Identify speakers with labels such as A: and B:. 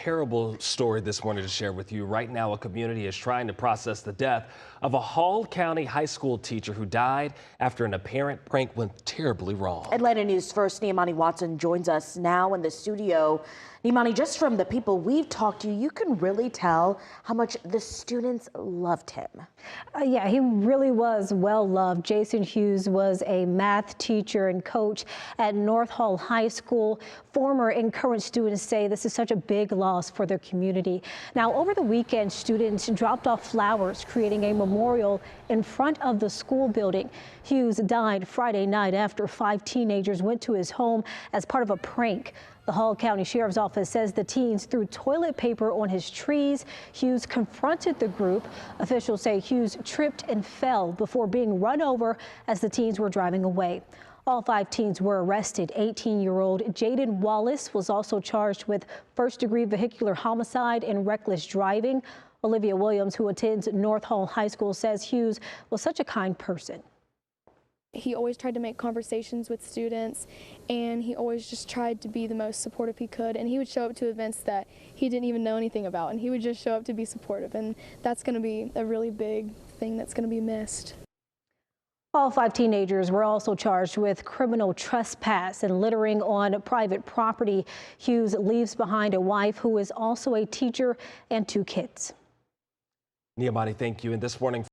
A: terrible story this morning to share with you. Right now, a community is trying to process the death of a Hall County high school teacher who died after an apparent prank went terribly wrong.
B: Atlanta News First Niamani Watson joins us now in the studio. Niamani, just from the people we've talked to, you can really tell how much the students loved him.
C: Yeah, he really was well loved. Jason Hughes was a math teacher and coach at North Hall High School. Former and current students say this is such a big loss for their community. Now, over the weekend, students dropped off flowers, creating a memorial in front of the school building. Hughes died Friday night after 5 teenagers went to his home as part of a prank. The Hall County Sheriff's Office says the teens threw toilet paper on his trees. Hughes confronted the group. Officials say Hughes tripped and fell before being run over as the teens were driving away. All 5 teens were arrested. 18-year-old Jaden Wallace was also charged with first-degree vehicular homicide and reckless driving. Olivia Williams, who attends North Hall High School, says Hughes was such a kind person.
D: He always tried to make conversations with students, and he always just tried to be the most supportive he could, and he would show up to events that he didn't even know anything about, and he would just show up to be supportive, and that's going to be a really big thing that's going to be missed.
C: All 5 teenagers were also charged with criminal trespass and littering on private property. Hughes leaves behind a wife who is also a teacher and 2 kids.
A: Niamani, thank you. And this morning,